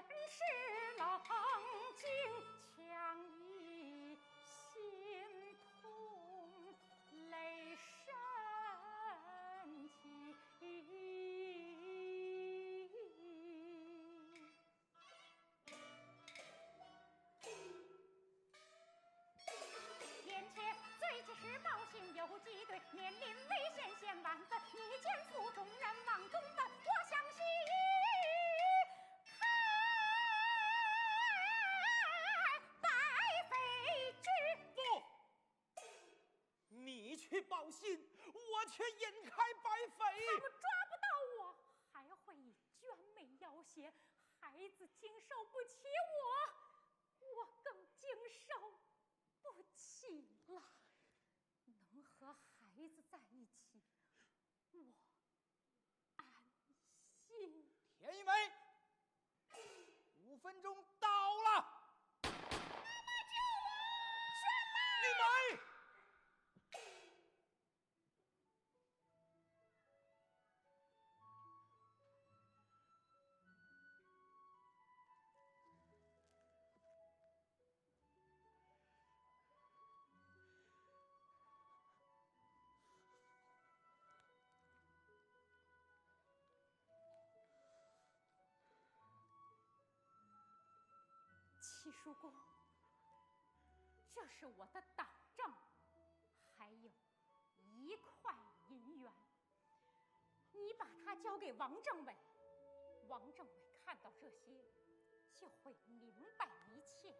是冷静，强一心痛，泪深情。眼前最及时报信有几对，面临危险险万分，你肩负重任忙中奔，我相信白飞驹。不，你去报信，我却引开白飞。他们抓不到我，还会以娟美要挟，孩子经受不起我更经受不起了。能和孩子在一起，我安心。田玉梅，5分钟到了。妈妈救我！玉梅，七叔公，这是我的党证，还有1块银元，你把它交给王政委，王政委看到这些就会明白一切。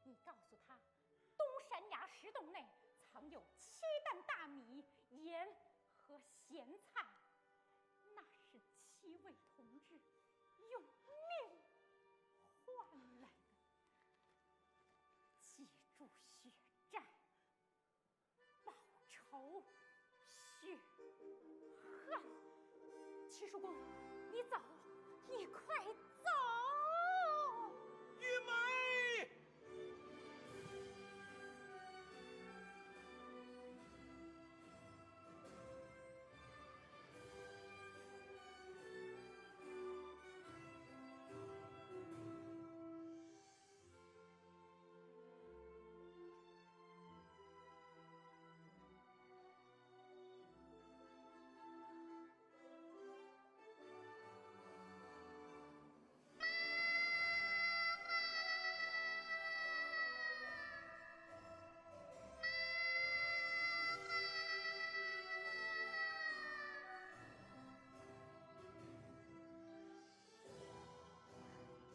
你告诉他，东山崖石洞内藏有7担大米、盐和咸菜，那是7位同志用命换来的。记住血债，报仇雪恨。七叔公，你走，你快走！玉梅。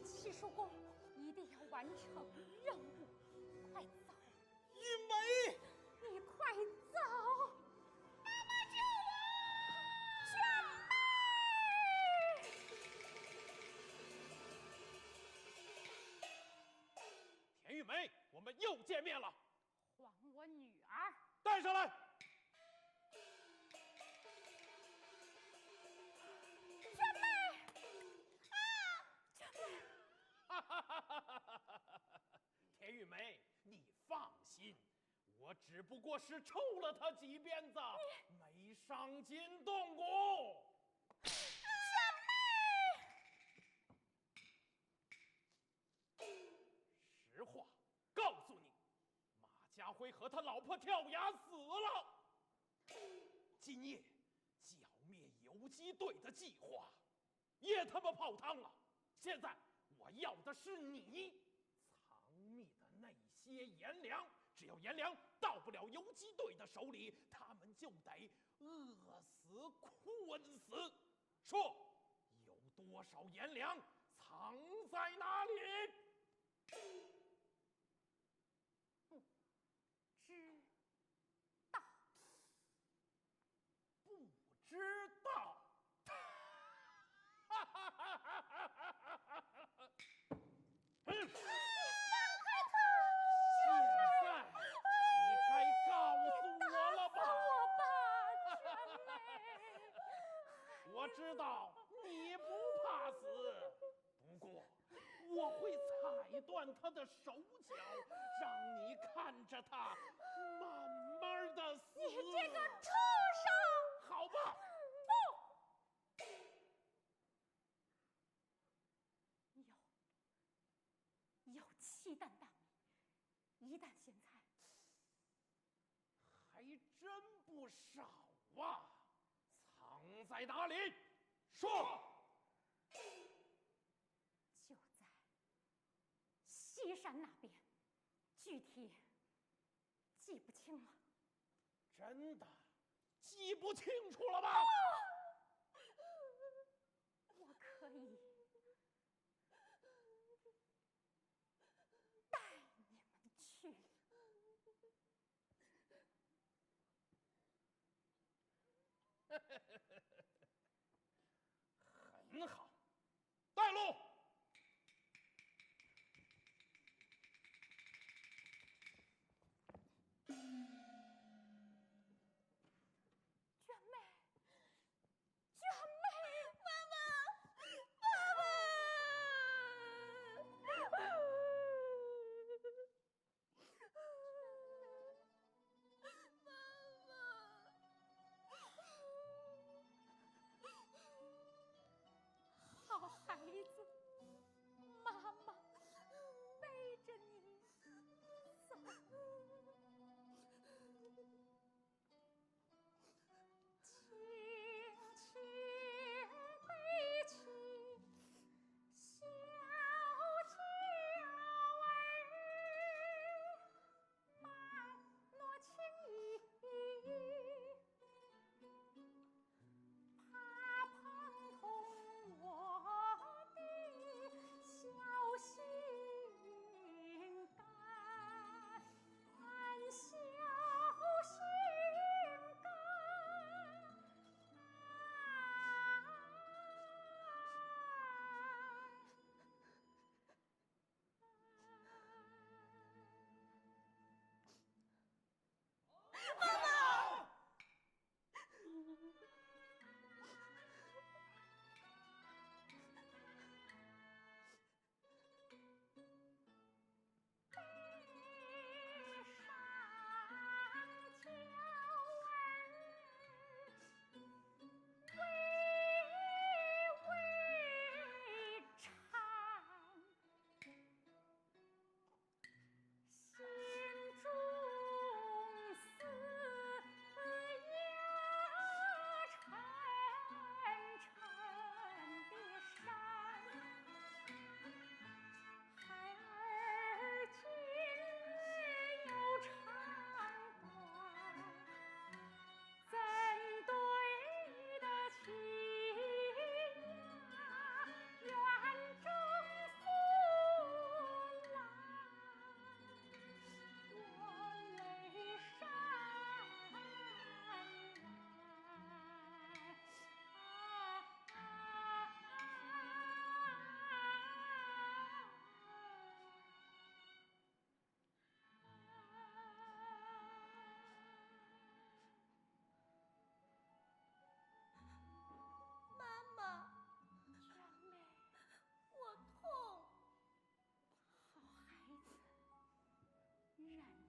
七叔公，一定要完成任务，快走！玉梅，你快走！妈妈救我！娟妹！田玉梅，我们又见面了。还我女儿！带上来。娟妹！啊，娟妹！田玉梅，你放心，我只不过是抽了他几鞭子，没伤筋动骨。实话告诉你，马家辉和他老婆跳崖死了。今夜剿灭游击队的计划也他妈泡汤了。现在我要的是你藏匿的那些盐粮，只要盐粮到不了游击队的手里，他们就得饿死困死。说有多少盐粮藏在哪里？不知道。不知道。现在你该告诉我了吧？娟妹，我知道你不怕死，不过我会踩断他的手脚，让你看着他慢慢的死。你这个畜生！好吧。不，有鸡蛋大米，一担咸菜，还真不少啊！藏在哪里？说。就在西山那边，具体记不清了。真的记不清楚了吗？我可以带你们去。很好，带路。娟妹，娟妹，妈妈，妈妈，好孩子，妈妈背着你走。轻轻背起小轿儿，慢挪轻移，怕碰痛我的小心肝，小心肝。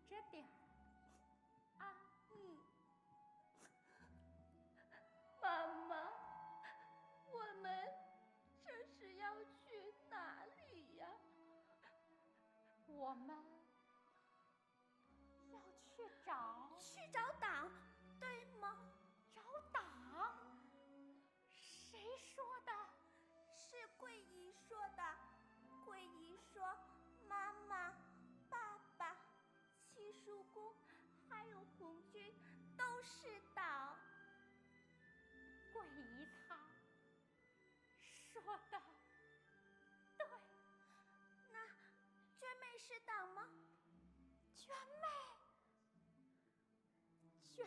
着点儿啊！妈妈，我们这是要去哪里呀？我们要去找党，对吗？找党？谁说的？是桂姨说的。桂姨说，妈妈、爸爸、七叔公还有红军都是党。桂姨她说的对。那娟妹是党吗？娟妹是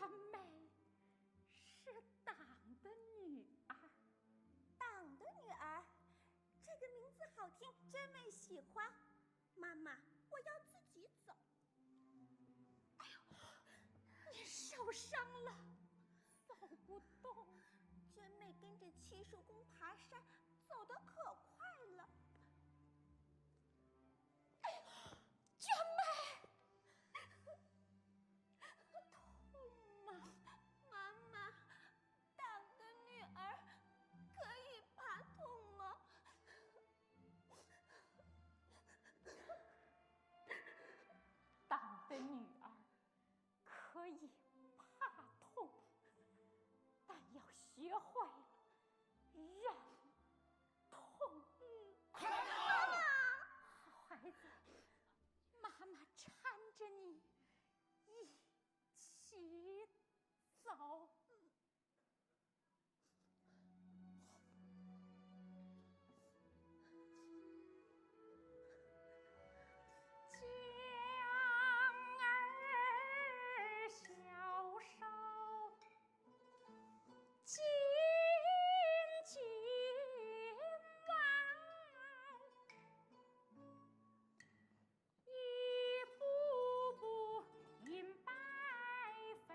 党的女儿。党的女儿，这个名字好听，娟妹喜欢。妈妈，我要自己走。哎呦，你受伤了，走不动。娟妹跟着七叔公爬山，走得可快了。哎呦，娟妹，痛吗？妈妈，党的女儿可以爬痛吗？洗澡。将儿小手紧紧挽，一步步饮白飞，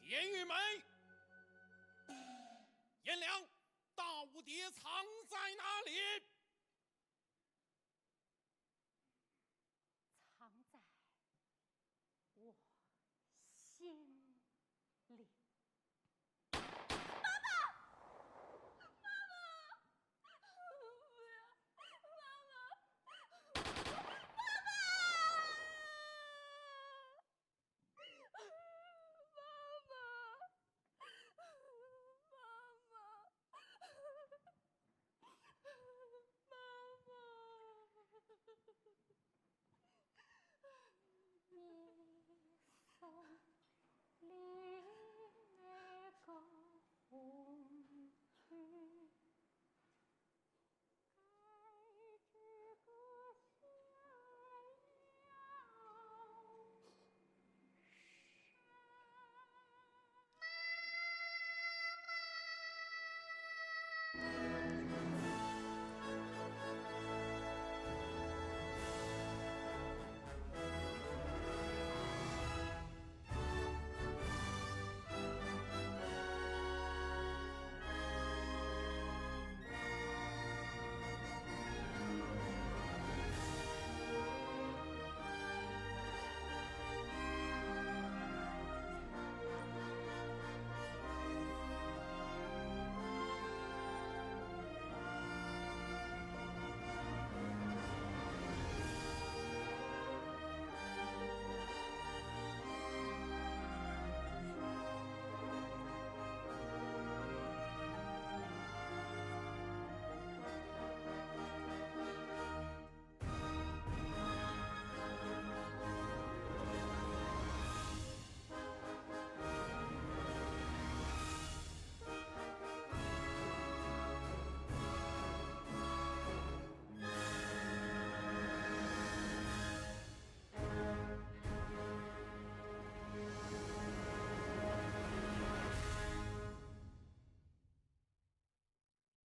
严玉梅，颜良，大武爹藏在哪